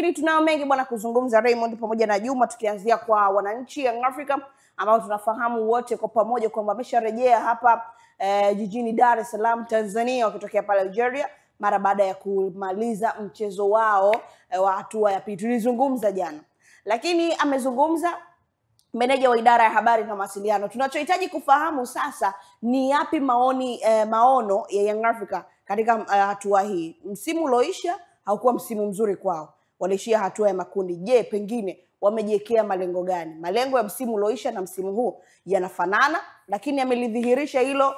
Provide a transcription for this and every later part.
lakini tunao mengi bwana kuzungumza Raymond pamoja na Juma, tukianzia kwa wananchi Young Africa ambao tunafahamu wote kwa pamoja kwamba wamesharejea hapa jijini Dar es Salaam Tanzania wakitokea pale Algeria mara baada ya kumaliza mchezo wao wa hatua ya pili. Tulizungumza jana, lakini amezungumza meneja wa idara ya habari na mawasiliano. Tunachohitaji kufahamu sasa ni yapi maono ya Young Africa katika hatua hii. Msimu ulioisha haukuwa msimu mzuri kwao, waliishia hatua ya makundi. Je, pengine wamejiwekea malengo gani? Malengo ya msimu ulioisha na msimu huu yanafanana, lakini amelidhihirisha hilo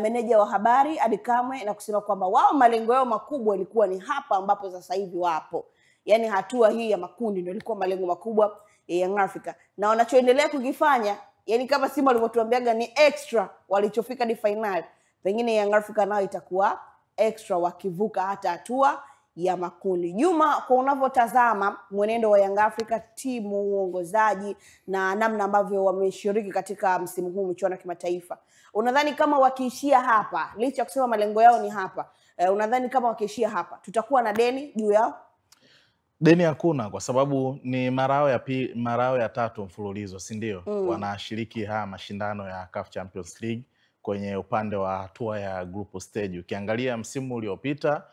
meneja wa habari Ally Kamwe na kusema kwamba wao malengo yao makubwa ilikuwa ni hapa ambapo sasa hivi wapo. Yaani hatua hii ya makundi ndio ilikuwa malengo makubwa ya Young Africa. Na wanachoendelea kukifanya, yani kama Simba walivyotuambiaga ni extra walichofika ni finali, pengine Young Africa nao itakuwa extra wakivuka hata hatua ya makundi. Juma, kwa unavyotazama mwenendo wa Young Africa, timu, uongozaji na namna ambavyo wameshiriki katika msimu huu michuano ya kimataifa, unadhani kama wakiishia hapa, licha kusema malengo yao ni hapa, unadhani kama wakiishia hapa tutakuwa na deni juu yao? Deni hakuna, kwa sababu ni marao ya tatu mfululizo, si ndio? Wanashiriki haya mashindano ya CAF Champions League kwenye upande wa hatua ya group stage. Ukiangalia msimu uliopita,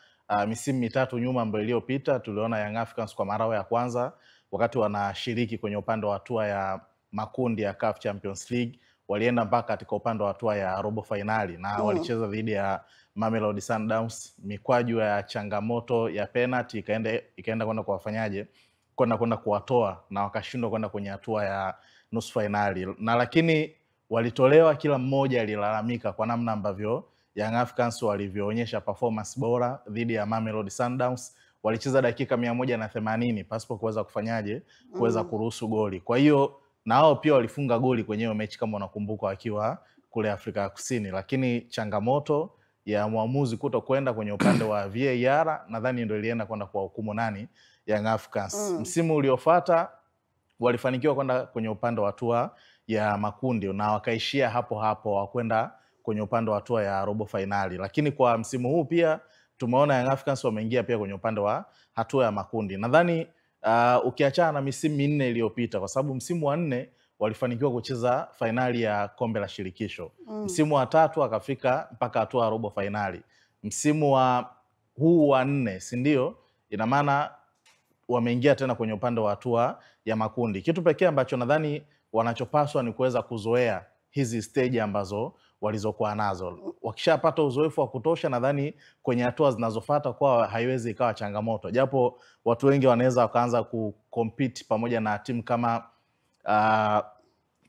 misimu mitatu nyuma ambayo iliyopita, tuliona Young Africans kwa marao ya kwanza wakati wanashiriki kwenye upande wa hatua ya makundi ya CAF Champions League, walienda mpaka katika upande wa hatua ya robo finali na walicheza dhidi ya Mamelodi Sundowns. Mikwaju ya changamoto ya penalty ikaenda kwenda kuwafanyaje, kwenda kuwatoa na wakashindwa kwenda kwenye hatua ya nusu finali. Na lakini walitolewa, kila mmoja alilalamika kwa namna ambavyo Young Africans walivyoonyesha performance bora dhidi ya Mamelodi Sundowns. Walicheza dakika 180 pasipo kuweza kufanyaje, kuweza kuruhusu goli. Kwa hiyo na hao pia walifunga goli kwenye hiyo mechi kama unakumbuka, wakiwa kule Afrika ya Kusini. Lakini changamoto ya muamuzi kutokwenda kwenye upande wa VAR nadhani ndio ilienda kwenda kwa hukumu nani, Young Africans. Msimu uliofuata walifanikiwa kwenda kwenye upande wa hatua ya makundi na wakaishia hapo hapo, wakwenda kwenye upande wa hatua ya robo finali. Lakini kwa msimu huu pia tumeona Young Africans wameingia pia kwenye upande wa hatua ya makundi. Nadhani ukiachana na misimu minne iliyopita, kwa sababu msimu wa 4 walifanikiwa kucheza finali ya kombe la shirikisho. Msimu wa 3 akafika mpaka hatua ya robo finali. Msimu wa huu wa 4, si ndio? Ina maana wameingia tena kwenye upande wa hatua ya makundi. Kitu pekee ambacho nadhani wanachopaswa ni kuweza kuzoea hizi stage ambazo walizokuwa nazo. Wakishapata uzoefu wa kutosha, nadhani kwenye hatua zinazofuata kwa haiwezi ikawa changamoto. Japo watu wengi wanaweza wakaanza kucompete pamoja na timu kama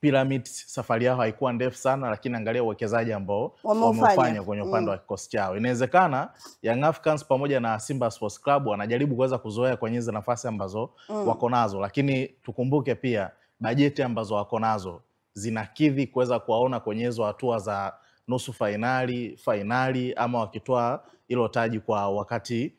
Pyramids, safari yao haikuwa ndefu sana, lakini angalia uwekezaji ambao wamefanya kwenye upande wa kikosi chao. Inawezekana Young Africans pamoja na Simba Sports Club wanajaribu kuweza kuzoea kwenye hizo nafasi ambazo wako nazo, lakini tukumbuke pia bajeti ambazo wako nazo zinakidhi kuweza kuwaona kwenye hizo hatua za nusu finali ama wakitoa hilo taji kwa wakati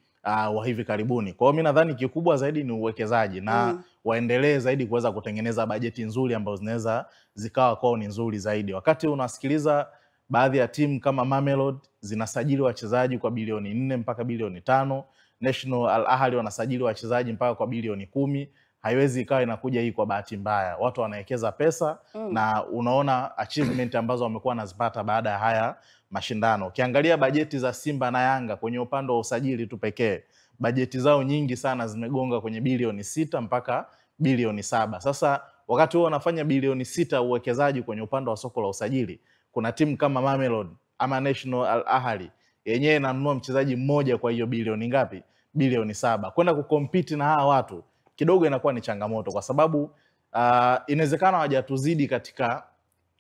wa hivi karibuni. Kwa hiyo mimi nadhani kikubwa zaidi ni uwekezaji na waendelee zaidi kuweza kutengeneza bajeti nzuri ambazo zinaweza zikawa kwao ni nzuri zaidi. Wakati unasikiliza baadhi ya timu kama Mamelodi zinasajili wachezaji kwa bilioni 4 mpaka bilioni 5, National Al Ahly wanasajili wachezaji mpaka kwa bilioni 10, haiwezi ikawa inakuja hii kwa bahati mbaya. Watu wanawekeza pesa na unaona achievement ambazo wamekuwa nazipata baada ya haya mashindano. Ukiangalia bajeti za Simba na Yanga kwenye upande wa usajili tu pekee, bajeti zao nyingi sana zimegonga kwenye bilioni 6 mpaka bilioni 7. Sasa wakati huo wanafanya bilioni 6 uwekezaji kwenye upande wa soko la usajili, kuna timu kama Mamelodi ama National Al Ahly yenyewe inanunua mchezaji mmoja kwa hiyo bilioni ngapi? Bilioni 7. Kwenda kucompete na hawa watu kidogo inakuwa ni changamoto, kwa sababu inawezekana hawajatuzidi katika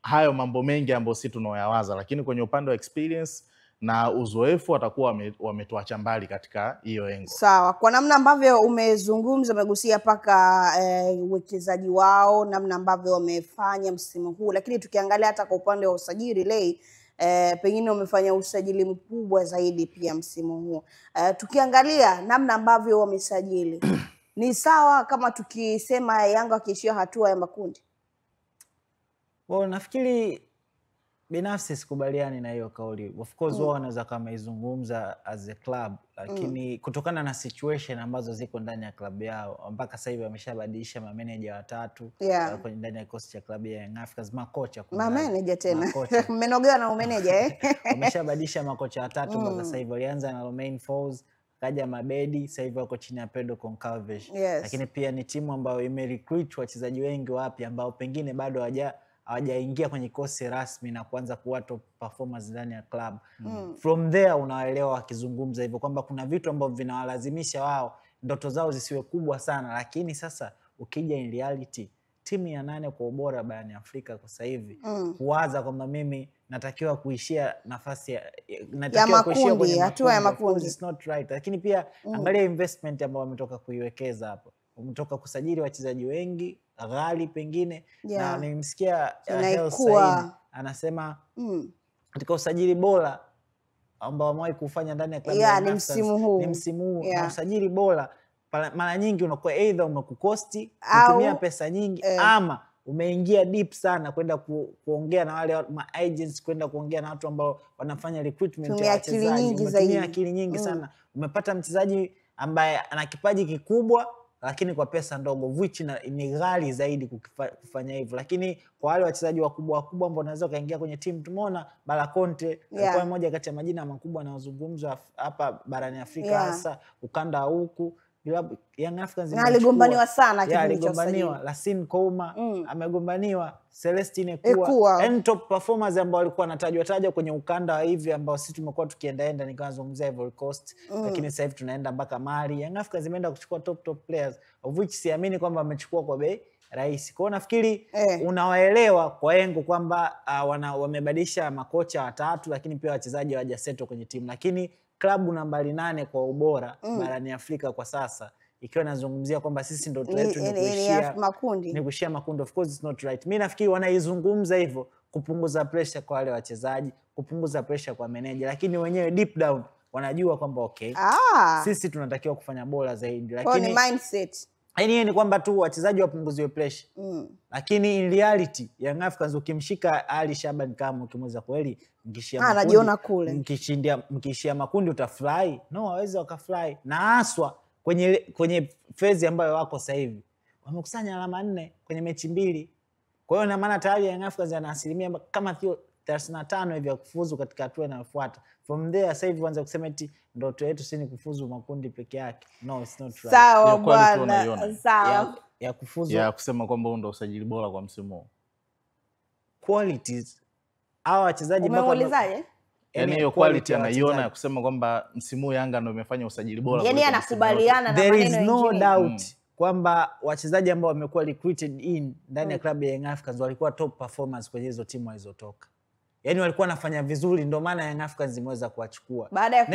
hayo mambo mengi ambayo sisi tunaoyawaza, lakini kwenye upande wa experience na uzoefu watakuwa wametuacha mbali katika hiyo engo. Sawa, kwa namna ambavyo umezungumza, umegusia paka uwekezaji wao, namna ambavyo wamefanya msimu huu, lakini tukiangalia hata kwa upande wa usajili lei, pengine wamefanya usajili mkubwa zaidi pia msimu huu. Tukiangalia namna ambavyo wamesajili ni sawa kama tukisema Yanga wakiishia hatua ya makundi? Nafikiri Binafsi sikubaliani na hiyo kauli. Of course wao wanaweza kama izungumza as a club, lakini kutokana na situation ambazo ziko ndani ya klabu yao, mpaka sasa hivi wameshabadilisha mameneja watatu kwenye ndani ya kikosi cha klabu ya Young Africans, makocha mameneja tena. Mmenogewa na umeneja wameshabadilisha makocha watatu mpaka sasa hivi. Walianza na Romain Folz, kaja Mabedi, sasa hivi wako chini ya Pedro Goncalves. Lakini pia ni timu ambayo imerecruit wachezaji wengi wapya ambao pengine bado hawajaingia kwenye kikosi rasmi na kuanza kuwa top performers ndani ya club. From there unaelewa wakizungumza hivyo kwamba kuna vitu ambavyo vinawalazimisha wao ndoto zao zisiwe kubwa sana, lakini sasa ukija in reality timu ya 8 kwa ubora barani Afrika kwa sasa hivi kuwaza kwamba mimi natakiwa kuishia nafasi natakiwa kuishia kwenye hatua ya makundi, it's not right. Lakini pia angalia investment ambayo wametoka kuiwekeza hapo. Wametoka kusajili wachezaji wengi ghali pengine na nimemsikia anasema katika usajili bora ambao wamewahi kufanya ndani ya klabu ni msimu huu na usajili bora mara nyingi unakuwa either umekukosti kutumia pesa nyingi ama umeingia deep sana kwenda kuongea na wale agents, kwenda kuongea na watu ambao wanafanya recruitment ya wachezaji, umetumia akili nyingi sana. Umepata mchezaji ambaye ana kipaji kikubwa lakini kwa pesa ndogo, which ni ghali zaidi kufanya hivyo. Lakini kwa wale wachezaji wakubwa ambao wanaweza kaingia kwenye timu, tumeona Balakonte alikuwa mmoja kati ya majina makubwa yanayozungumzwa hapa barani Afrika, hasa ukanda huku. Young Africans aligombaniwa sana aligombaniwa Lassine Kouma, amegombaniwa Celestine Ekua, and top performers ambao walikuwa wanatajwa kwenye ukanda wa hivi ambao sisi tumekuwa tukienda nikazungumzia Ivory Coast, lakini sasa hivi tunaenda mpaka Mali. Young Africans imeenda kuchukua top players, of which siamini kwamba amechukua kwa bei rahisi. Kwa hiyo nafikiri unawaelewa kwa yengo kwamba wamebadilisha makocha watatu, lakini pia wachezaji hawajasettle kwenye timu. Lakini klabu nambari 8 kwa ubora barani Afrika kwa sasa, ikiwa nazungumzia kwamba sisi ndio yetu ni kuishia makundi, of course it's not right. Mimi nafikiri wanaizungumza hivyo kupunguza pressure kwa wale wachezaji, kupunguza pressure kwa manager, lakini wenyewe deep down wanajua kwamba sisi tunatakiwa kufanya bora zaidi. Lakini ni mindset ni kwamba tu wachezaji wapunguziwe pressure. Lakini in reality Young Africans ukimshika Ali Shaban kama ukimweza kweli mkishia makundi, anajiona kule mkishia makundi utafly, no hawezi wakafly. Na haswa kwenye phase ambayo wako sasa hivi wamekusanya alama 4 kwenye mechi 2. Kwa hiyo na maana tayari Young Africans ana asilimia kama 35 hivi ya kufuzu katika hatua inayofuata. From there sasa hivi waanze kusema eti ndoto yetu si ni kufuzu makundi peke yake. No, it's not right. Sawa bwana, sawa. Ya kufuzu ya kusema kwamba ndio usajili bora kwa msimu huu. Qualities hawa wachezaji umeulizaje? Yaani hiyo quality anaiona ya kusema kwamba msimu huu Yanga ndio imefanya usajili bora. Yaani anakubaliana na maneno mengine. There is no doubt kwamba wachezaji ambao wamekuwa recruited ndani ya klabu ya Young Africans walikuwa top performers kwenye hizo timu walizotoka. Yaani walikuwa wanafanya vizuri, ndio maana Young Africans imeweza kuwachukua. Baada ya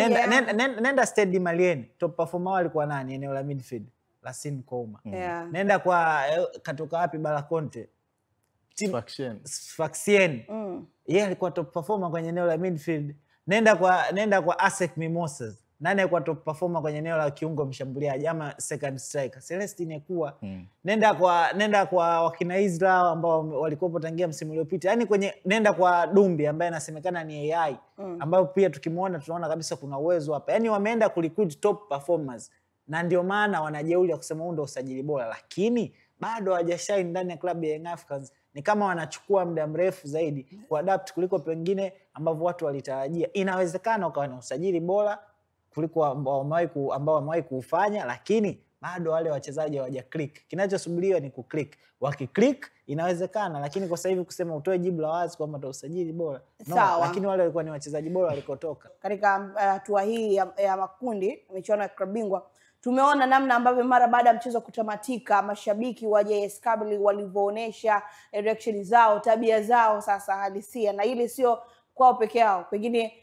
nenda Stade Malien, top performer walikuwa nani eneo la midfield? Lassine Kouma. Nenda kwa katoka wapi Balakonte? Sfaxien. Yeye alikuwa top performer kwenye eneo la midfield. Nenda kwa Asec Mimosas. Nani alikuwa top performer kwenye eneo la kiungo mshambuliaji ama second striker? Celestine Ekua. Nenda kwa wakina Israel ambao walikuwa tangia msimu uliopita. Yaani nenda kwa Dumbi ambaye anasemekana ni AI, ambao pia tukimuona tunaona kabisa kuna uwezo hapa. Yaani wameenda kurecruit top performers. Na ndio maana wanajeuri ya kusema huu ndio usajili bora, lakini bado hawajashine ndani ya klabu ya Young Africans. Ni kama wanachukua muda mrefu zaidi kuadapt kuliko pengine ambavyo watu walitarajia. Inawezekana wakawa na usajili bora kuliko ambao wamewahi kufanya, lakini bado wale wachezaji hawaja click. Kinachosubiriwa ni kuclick. Wakiclick inawezekana, lakini kwa sasa hivi kusema utoe jibu la wazi kwamba ndio usajili bora. No, lakini wale walikuwa ni wachezaji bora walikotoka. Katika hatua hii ya makundi michuano ya klabu bingwa, tumeona namna ambavyo mara baada ya mchezo kutamatika mashabiki wa JS Kabylie walivyoonyesha reaction zao, tabia zao sasa halisia, na ile sio kwao peke yao. Pengine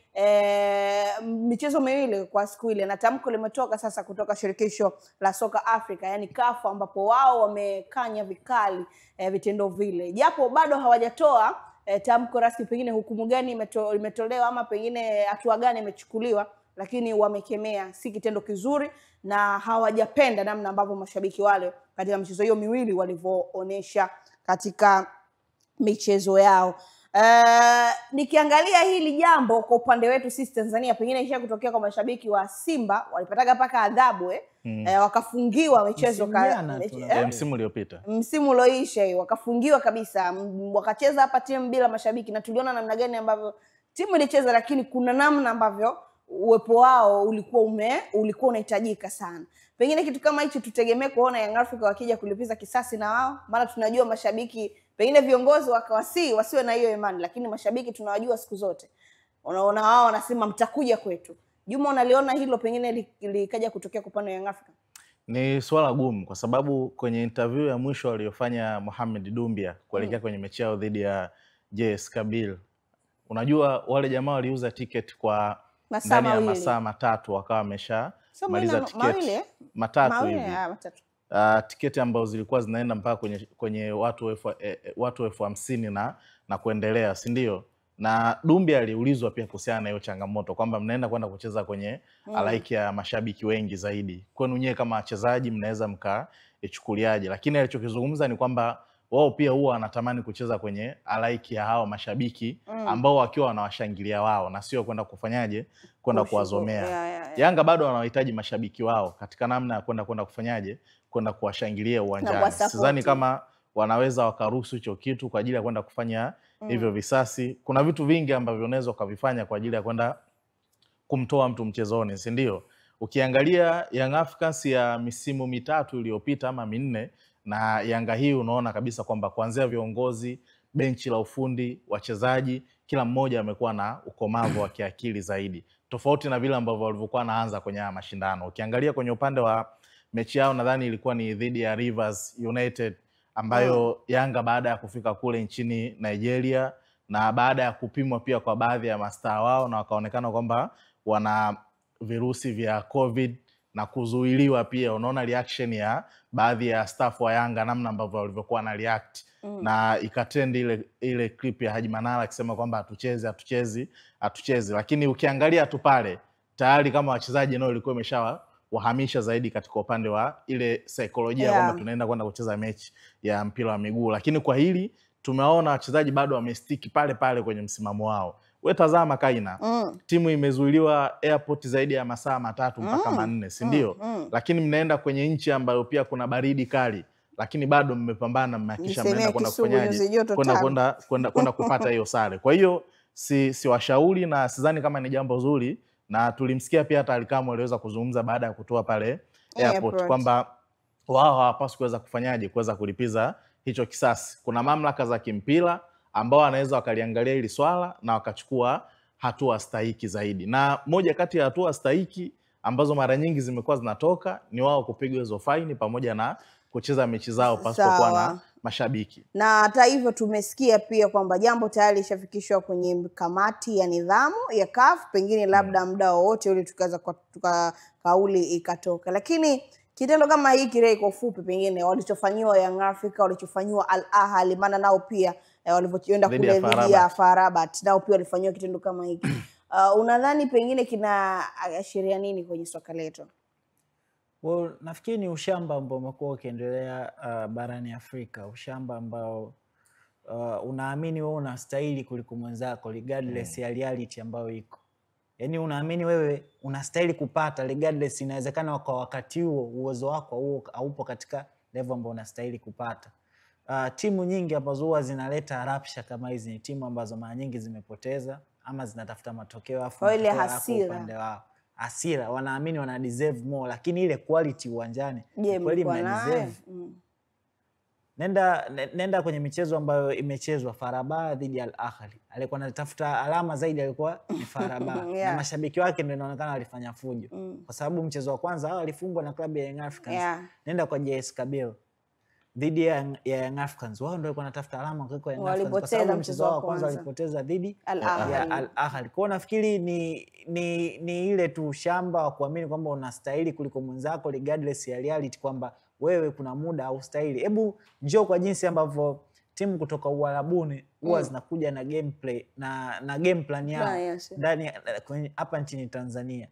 michezo miwili kwa siku ile, na tamko limetoka sasa kutoka shirikisho la soka Afrika yani CAF, ambapo wao wamekanya vikali vitendo vile, japo bado hawajatoa tamko rasmi pengine hukumu gani imetolewa ama pengine hatua gani imechukuliwa, lakini wamekemea, si kitendo kizuri na hawajapenda namna ambavyo mashabiki wale katika michezo hiyo miwili walivyoonesha katika michezo yao. Nikiangalia hili jambo kwa upande wetu sisi Tanzania, pengine isha kutokea kwa mashabiki wa Simba, walipataga mpaka adhabu wakafungiwa michezo msimu uliopita, msimu ulioisha hiyo, wakafungiwa kabisa, wakacheza hapa timu bila mashabiki, na tuliona namna gani ambavyo timu ilicheza, lakini kuna namna ambavyo uwepo wao ulikuwa unahitajika sana. Pengine kitu kama hicho tutegemee kuona Young Africa wakija kulipiza kisasi na wao, maana tunajua mashabiki, pengine viongozi wasiwe na hiyo imani, lakini mashabiki tunawajua siku zote. Unaona wao wanasema mtakuja kwetu. Juma, unaliona hilo pengine likaja kutokea kwa upande wa Young Africa? Ni swala gumu kwa sababu kwenye interview ya mwisho aliyofanya Mohamed Dumbia kuelekea kwenye mechi yao dhidi ya JS Kabylie, unajua wale jamaa waliuza ticket kwa ndani ya masaa matatu, wakawa wamesha maliza tiketi matatu hivi. Tiketi ambazo zilikuwa zinaenda mpaka kwenye watu 50,000 na kuendelea, si ndio? Na Dumbia aliulizwa pia kuhusiana na hiyo changamoto kwamba mnaenda kwenda kucheza kwenye halaiki ya mashabiki wengi zaidi, kwenu nyewe kama wachezaji mnaweza mkaichukuliaje? Lakini alichokizungumza ni kwamba wao pia huwa wanatamani kucheza kwenye halaiki ya hao mashabiki ambao wakiwa wanawashangilia wao na sio kwenda kufanyaje, kwenda kuwazomea. Yanga bado wanahitaji mashabiki wao katika namna ya kwenda kufanyaje, kwenda kuwashangilia uwanjani. Sidhani kama wanaweza wakaruhusu hicho kitu kwa ajili ya kwenda kufanya hivyo visasi. Kuna vitu vingi ambavyo unaweza ukavifanya kwa ajili ya kwenda kumtoa mtu mchezoni, si ndio? Ukiangalia Young Africans ya misimu mitatu iliyopita ama minne na Yanga hii, unaona kabisa kwamba kuanzia viongozi, benchi la ufundi, wachezaji, kila mmoja amekuwa na ukomavu wa kiakili zaidi, tofauti na vile ambavyo walivyokuwa naanza kwenye haya mashindano. Ukiangalia kwenye upande wa mechi yao, nadhani ilikuwa ni dhidi ya Rivers United, ambayo Yanga baada ya kufika kule nchini Nigeria na baada ya kupimwa pia kwa baadhi ya mastaa wao na wakaonekana kwamba wana virusi vya COVID na kuzuiliwa pia, unaona reaction ya baadhi ya staff wa Yanga namna ambavyo walivyokuwa na react na ikatrend ile clip ya Haji Manara akisema kwamba hatuchezi. Lakini ukiangalia tu pale tayari kama wachezaji nao ilikuwa imeshawahamisha zaidi katika upande wa ile saikolojia kwamba tunaenda kwenda kucheza mechi ya mpira wa miguu. Lakini kwa hili tumeona wachezaji bado wamestiki pale pale kwenye msimamo wao. Wewe tazama Kaina, timu imezuiliwa airport zaidi ya masaa 3 mpaka 4, si ndio? Lakini mnaenda kwenye nchi ambayo pia kuna baridi kali, lakini bado mmepambana, mmehakikisha mnaenda kwenda kufanyaje, kwenda kupata hiyo sare. Kwa hiyo si washauri na sidhani kama ni jambo zuri, na tulimsikia pia hata Alikamwe aliweza kuzungumza baada ya kutoa pale airport kwamba wao hawapaswi kuweza kulipiza hicho kisasi. Kuna mamlaka za kimpira ambao wanaweza wakaliangalia hili swala na wakachukua hatua stahiki zaidi. Na moja kati ya hatua stahiki ambazo mara nyingi zimekuwa zinatoka ni wao kupigwa hizo faini pamoja na kucheza mechi zao pasipokuwa na mashabiki. Na hata hivyo tumesikia pia kwamba jambo tayari lishafikishwa kwenye kamati ya nidhamu ya CAF, pengine labda muda wowote ule kauli ikatoka. Lakini kitendo kama hiki Ray, kwa ufupi, pengine walichofanyiwa Young Africa, walichofanyiwa Al Ahly, maana nao pia walivyoenda kule dhidi ya FAR Rabat nao pia walifanywa kitendo kama hiki. Unadhani pengine kinaashiria nini kwenye soka letu? Well, nafikiri ni ushamba ambao umekuwa ukiendelea barani Afrika, ushamba ambao unaamini wewe unastahili kuliko mwenzako regardless ya reality ambayo iko. Yaani unaamini wewe unastahili kupata regardless, inawezekana kwa wakati huo uwezo wako huo haupo katika level ambayo unastahili kupata. Timu nyingi ambazo huwa zinaleta rapsha kama hizi ni timu ambazo mara nyingi zimepoteza ama zinatafuta matokeo afu ile hasira. Hasira, wanaamini wana deserve more, lakini ile quality uwanjani kweli mna deserve. Nenda kwenye michezo ambayo imechezwa, FAR Rabat dhidi ya Al Ahly, alikuwa anatafuta alama zaidi, alikuwa ni FAR Rabat na mashabiki wake ndio inaonekana walifanya fujo kwa sababu mchezo wa kwanza hao walifungwa na klabu ya Young Africans. Nenda kwa JS Kabylie dhidi ya Young Africans, wao ndio walikuwa wanatafuta alama kwa Young Africans kwa sababu mchezo wa kwanza walipoteza dhidi ya Al Ahly. Kwa nafikiri ni ile tu shamba wa kuamini kwamba unastahili kuliko mwenzako regardless ya reality, kwamba wewe kuna muda au stahili. Hebu njoo kwa jinsi ambavyo timu kutoka Uarabuni huwa zinakuja na gameplay na game plan yao ndani hapa nchini Tanzania.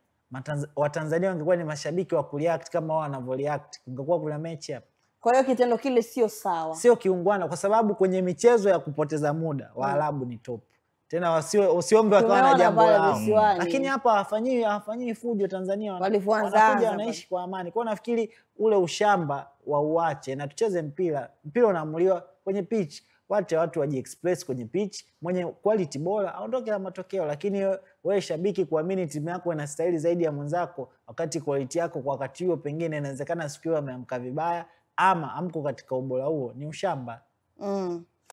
Watanzania wangekuwa ni mashabiki wa kureact kama wao wanavyoreact, kungekuwa kuna mechi hapa. Kwa hiyo kitendo kile sio sawa. Sio kiungwana, kwa sababu kwenye michezo ya kupoteza muda Waarabu ni top. Tena usiombe wakawa na jambo lao. Lakini hapa hawafanyii fujo Tanzania. Wanakuja wanaishi kwa amani. Kwa nafikiri ule ushamba wa uache na tucheze mpira. Mpira unaamuliwa kwenye pitch. Watu waji express kwenye pitch, mwenye quality bora aondoke na matokeo. Lakini wewe shabiki kuamini timu yako ina style zaidi ya mwenzako, wakati quality yako kwa wakati huo pengine inawezekana siku hiyo ameamka vibaya ama amko katika ubora huo, ni ushamba.